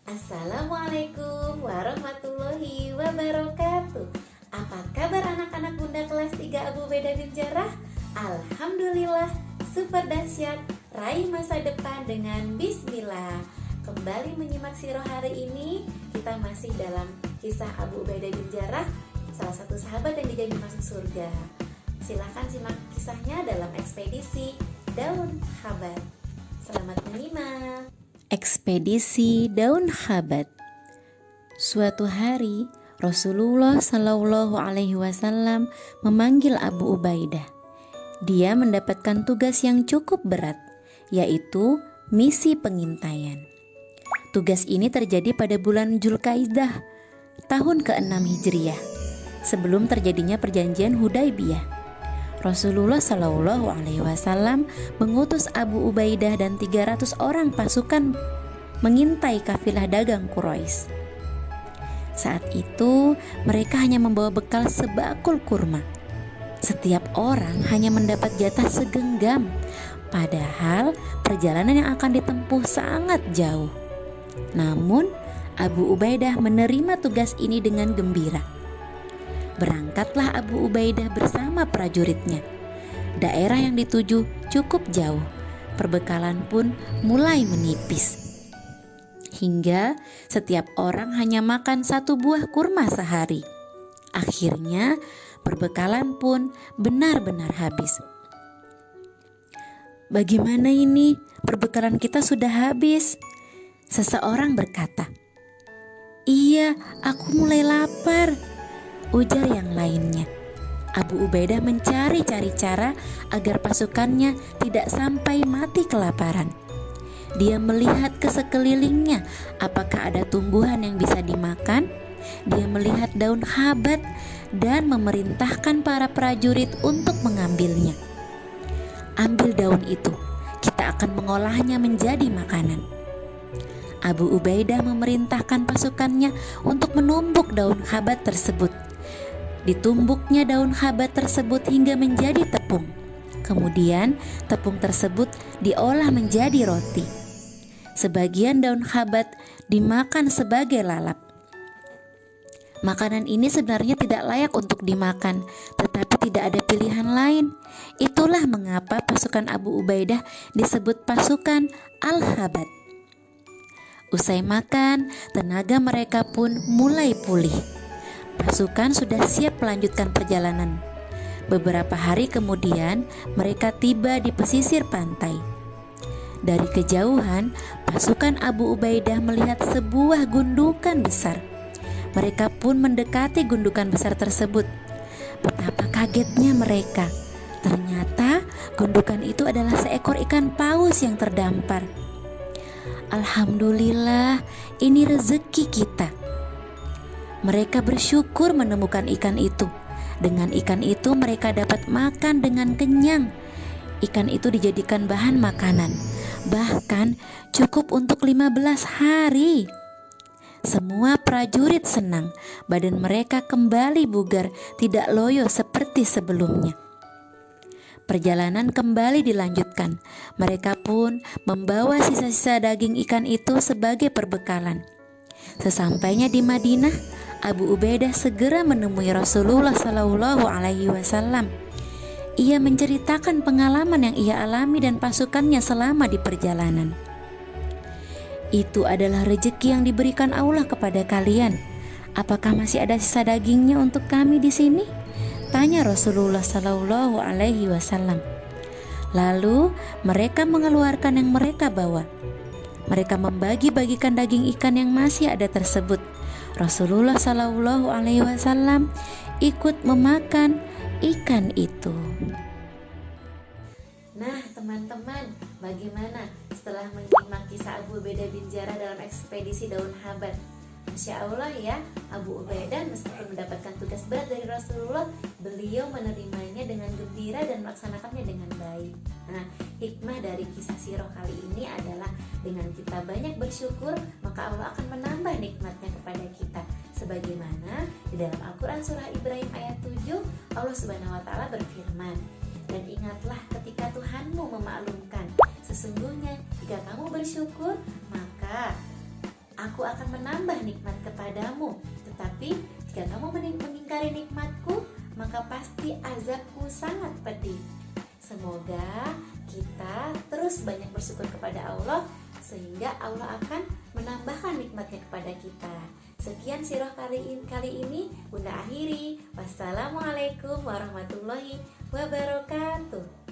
Assalamualaikum warahmatullahi wabarakatuh. Apa kabar anak-anak Bunda kelas 3 Abu Ubaidah bin Jarrah? Alhamdulillah, super dahsyat, raih masa depan dengan bismillah. Kembali menyimak sirah hari ini, kita masih dalam kisah Abu Ubaidah bin Jarrah, salah satu sahabat yang dijamin masuk surga. Silahkan simak kisahnya dalam ekspedisi Daun Khabat. Selamat menyimak. Ekspedisi Daun Khabat. Suatu hari Rasulullah Shallallahu Alaihi Wasallam memanggil Abu Ubaidah. Dia mendapatkan tugas yang cukup berat, yaitu misi pengintaian. Tugas ini terjadi pada bulan Dzulqa'dah, tahun ke-6 Hijriah, sebelum terjadinya perjanjian Hudaybiyah. Rasulullah Shallallahu Alaihi Wasallam mengutus Abu Ubaidah dan 300 orang pasukan mengintai kafilah dagang Quraisy. Saat itu mereka hanya membawa bekal sebakul kurma. Setiap orang hanya mendapat jatah segenggam, padahal perjalanan yang akan ditempuh sangat jauh. Namun Abu Ubaidah menerima tugas ini dengan gembira. Berangkatlah Abu Ubaidah bersama prajuritnya. Daerah yang dituju cukup jauh, perbekalan pun mulai menipis. Hingga setiap orang hanya makan 1 buah kurma sehari. Akhirnya perbekalan pun benar-benar habis. "Bagaimana ini? Perbekalan kita sudah habis," seseorang berkata. "Iya, aku mulai lapar," ujar yang lainnya. Abu Ubaidah mencari-cari cara agar pasukannya tidak sampai mati kelaparan. Dia melihat ke sekelilingnya apakah ada tumbuhan yang bisa dimakan. Dia melihat daun khabat dan memerintahkan para prajurit untuk mengambilnya. "Ambil daun itu, kita akan mengolahnya menjadi makanan." Abu Ubaidah memerintahkan pasukannya untuk menumbuk daun khabat tersebut. Ditumbuknya daun khabat tersebut hingga menjadi tepung. Kemudian tepung tersebut diolah menjadi roti. Sebagian daun khabat dimakan sebagai lalap. Makanan ini sebenarnya tidak layak untuk dimakan, tetapi tidak ada pilihan lain. Itulah mengapa pasukan Abu Ubaidah disebut pasukan Al-Khabat. Usai makan, tenaga mereka pun mulai pulih. Pasukan sudah siap melanjutkan perjalanan. Beberapa hari kemudian, mereka tiba di pesisir pantai. Dari kejauhan, pasukan Abu Ubaidah melihat sebuah gundukan besar. Mereka pun mendekati gundukan besar tersebut. Betapa kagetnya mereka. Ternyata gundukan itu adalah seekor ikan paus yang terdampar. "Alhamdulillah, ini rezeki kita." Mereka bersyukur menemukan ikan itu. Dengan ikan itu mereka dapat makan dengan kenyang. Ikan itu dijadikan bahan makanan, bahkan cukup untuk 15 hari. Semua prajurit senang. Badan mereka kembali bugar, tidak loyo seperti sebelumnya. Perjalanan kembali dilanjutkan. Mereka pun membawa sisa-sisa daging ikan itu sebagai perbekalan. Sesampainya di Madinah, Abu Ubaidah segera menemui Rasulullah Shallallahu Alaihi Wasallam. Ia menceritakan pengalaman yang ia alami dan pasukannya selama di perjalanan. "Itu adalah rezeki yang diberikan Allah kepada kalian. Apakah masih ada sisa dagingnya untuk kami di sini?" tanya Rasulullah Shallallahu Alaihi Wasallam. Lalu mereka mengeluarkan yang mereka bawa. Mereka membagi-bagikan daging ikan yang masih ada tersebut. Rasulullah Shallallahu Alaihi Wasallam ikut memakan ikan itu. Nah teman-teman, bagaimana setelah menyimak kisah Abu Ubaidah bin Jarrah dalam ekspedisi Daun Khabat? Masya Allah ya, Abu Ubaidah meskipun mendapatkan tugas berat dari Rasulullah, beliau menerimanya dengan gembira dan melaksanakannya dengan baik. Nah, hikmah dari kisah sirah kali ini adalah dengan kita banyak bersyukur, maka Allah akan menambah nikmatnya kepada kita. Sebagaimana di dalam Al-Quran surah Ibrahim ayat 7, Allah Subhanahu wa Ta'ala berfirman, "Dan ingatlah ketika Tuhanmu memaklumkan, sesungguhnya jika kamu bersyukur, maka aku akan menambah nikmat kepadamu. Tetapi jika kamu mengingkari nikmatku, maka pasti azabku sangat pedih. Semoga kita terus banyak bersyukur kepada Allah, sehingga Allah akan menambahkan nikmatnya kepada kita. Sekian sirah kali ini Bunda akhiri. Wassalamualaikum warahmatullahi wabarakatuh.